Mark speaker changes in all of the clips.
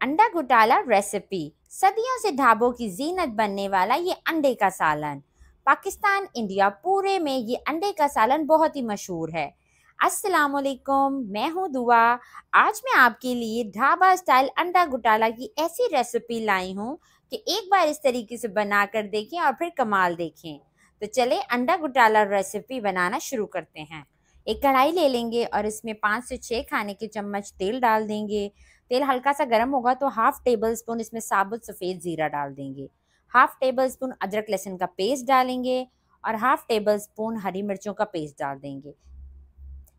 Speaker 1: अंडा घोटाला रेसिपी। सदियों से ढाबों की जीनत बनने वाला ये अंडे का सालन। पाकिस्तान, इंडिया पूरे में ये अंडे का सालन बहुत ही मशहूर है। अस्सलाम वालेकुम, मैं हूँ दुआ। आज मैं आपके लिए ढाबा स्टाइल अंडा घोटाला की ऐसी रेसिपी लाई हूँ कि एक बार इस तरीके से बना कर देखें और फिर कमाल देखें। तो चले अंडा घोटाला रेसिपी बनाना शुरू करते हैं। एक कढ़ाई ले लेंगे और इसमें 5 से 6 खाने के चम्मच तेल डाल देंगे। तेल हल्का सा गर्म होगा तो हाफ टेबल स्पून इसमें साबुत सफ़ेद ज़ीरा डाल देंगे। हाफ टेबल स्पून अदरक लहसुन का पेस्ट डालेंगे और हाफ टेबल स्पून हरी मिर्चों का पेस्ट डाल देंगे।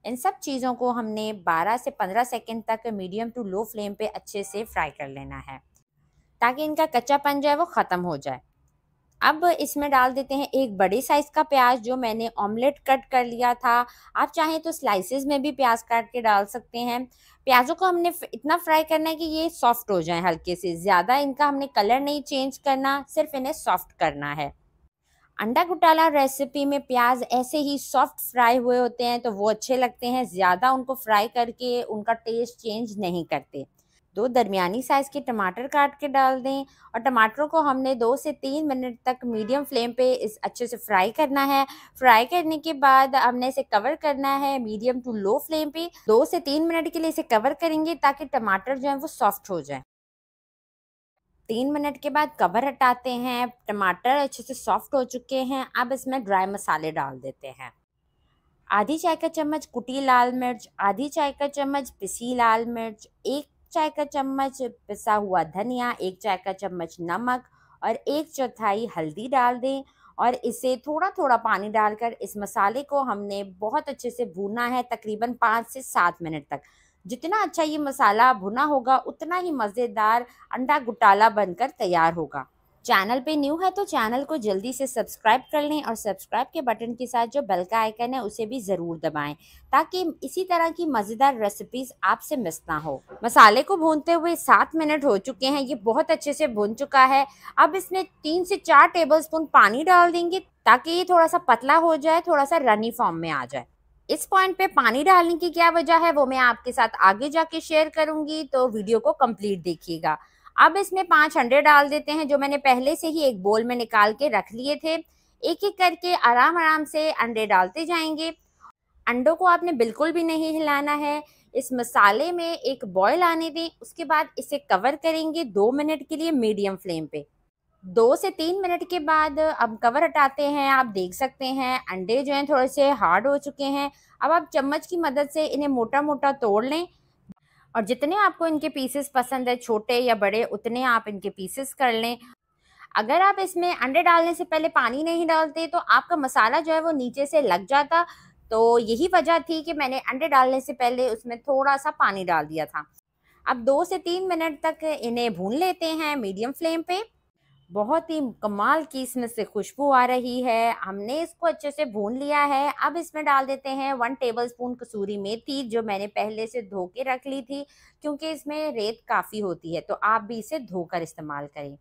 Speaker 1: इन सब चीज़ों को हमने 12 से 15 सेकंड तक मीडियम टू लो फ्लेम पे अच्छे से फ्राई कर लेना है ताकि इनका कच्चापन जो है वो ख़त्म हो जाए। अब इसमें डाल देते हैं एक बड़े साइज़ का प्याज जो मैंने ऑमलेट कट कर लिया था। आप चाहें तो स्लाइसेस में भी प्याज काट के डाल सकते हैं। प्याज़ों को हमने इतना फ्राई करना है कि ये सॉफ्ट हो जाएं हल्के से, ज़्यादा इनका हमने कलर नहीं चेंज करना, सिर्फ इन्हें सॉफ्ट करना है। अंडा घोटाला रेसिपी में प्याज ऐसे ही सॉफ्ट फ्राई हुए होते हैं तो वो अच्छे लगते हैं, ज़्यादा उनको फ्राई करके उनका टेस्ट चेंज नहीं करते। 2 दरमियानी साइज़ के टमाटर काट के डाल दें और टमाटरों को हमने 2 से 3 मिनट तक मीडियम फ्लेम पे इस अच्छे से फ्राई करना है। फ्राई करने के बाद हमने इसे कवर करना है मीडियम टू लो फ्लेम पे। 2 से 3 मिनट के लिए इसे कवर करेंगे ताकि टमाटर जो है वो सॉफ्ट हो जाए। 3 मिनट के बाद कवर हटाते हैं। टमाटर अच्छे से सॉफ्ट हो चुके हैं। अब इसमें ड्राई मसाले डाल देते हैं। आधी चाय का चम्मच कुटी लाल मिर्च, आधी चाय का चम्मच पिसी लाल मिर्च, 1 चाय का चम्मच पिसा हुआ धनिया, 1 चाय का चम्मच नमक और 1/4 हल्दी डाल दें और इसे थोड़ा-थोड़ा पानी डालकर इस मसाले को हमने बहुत अच्छे से भूनना है, तकरीबन 5 से 7 मिनट तक। जितना अच्छा ये मसाला भुना होगा उतना ही मज़ेदार अंडा घोटाला बनकर तैयार होगा। चैनल पे न्यू है तो चैनल को जल्दी से सब्सक्राइब कर लें और सब्सक्राइब के बटन के साथ जो बेल का आइकन है उसे भी ज़रूर दबाएं ताकि इसी तरह की मज़ेदार रेसिपीज़ आपसे मिस ना हो। मसाले को भूनते हुए 7 मिनट हो चुके हैं, ये बहुत अच्छे से भून चुका है। अब इसमें 3 से 4 टेबलस्पून पानी डाल देंगे ताकि ये थोड़ा सा पतला हो जाए, थोड़ा सा रनी फॉर्म में आ जाए। इस पॉइंट पे पानी डालने की क्या वजह है वो मैं आपके साथ आगे जाके शेयर करूंगी, तो वीडियो को कंप्लीट देखिएगा। अब इसमें 5 अंडे डाल देते हैं जो मैंने पहले से ही एक बोल में निकाल के रख लिए थे। एक एक करके आराम आराम से अंडे डालते जाएंगे। अंडों को आपने बिल्कुल भी नहीं हिलाना है। इस मसाले में एक बॉयल आने दें, उसके बाद इसे कवर करेंगे 2 मिनट के लिए मीडियम फ्लेम पे। 2 से 3 मिनट के बाद अब कवर हटाते हैं। आप देख सकते हैं अंडे जो हैं थोड़े से हार्ड हो चुके हैं। अब आप चम्मच की मदद से इन्हें मोटा मोटा तोड़ लें और जितने आपको इनके पीसेस पसंद है, छोटे या बड़े, उतने आप इनके पीसेस कर लें। अगर आप इसमें अंडे डालने से पहले पानी नहीं डालते तो आपका मसाला जो है वो नीचे से लग जाता। तो यही वजह थी कि मैंने अंडे डालने से पहले उसमें थोड़ा सा पानी डाल दिया था। अब 2 से 3 मिनट तक इन्हें भून लेते हैं मीडियम फ्लेम पे। बहुत ही कमाल की इसमें से खुशबू आ रही है। हमने इसको अच्छे से भून लिया है। अब इसमें डाल देते हैं 1 टेबलस्पून कसूरी मेथी जो मैंने पहले से धो के रख ली थी, क्योंकि इसमें रेत काफ़ी होती है तो आप भी इसे धोकर इस्तेमाल करें।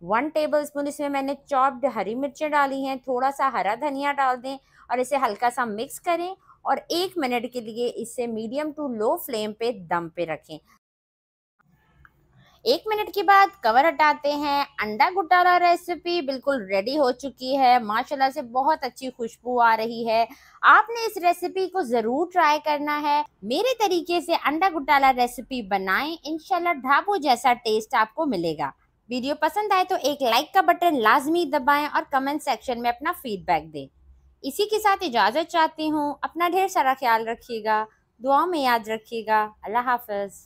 Speaker 1: 1 टेबलस्पून इसमें मैंने चॉप्ड हरी मिर्चें डाली हैं, थोड़ा सा हरा धनिया डाल दें और इसे हल्का सा मिक्स करें और 1 मिनट के लिए इसे मीडियम टू लो फ्लेम पे दम पे रखें। 1 मिनट के बाद कवर हटाते हैं। अंडा घोटाला रेसिपी बिल्कुल रेडी हो चुकी है। माशाल्लाह से बहुत अच्छी खुशबू आ रही है। आपने इस रेसिपी को ज़रूर ट्राई करना है। मेरे तरीके से अंडा घोटाला रेसिपी बनाएं, इंशाल्लाह ढाबों जैसा टेस्ट आपको मिलेगा। वीडियो पसंद आए तो एक लाइक का बटन लाजमी दबाएं और कमेंट सेक्शन में अपना फीडबैक दें। इसी के साथ इजाज़त चाहती हूँ। अपना ढेर सारा ख्याल रखिएगा, दुआ में याद रखिएगा। अल्लाह हाफ़िज़।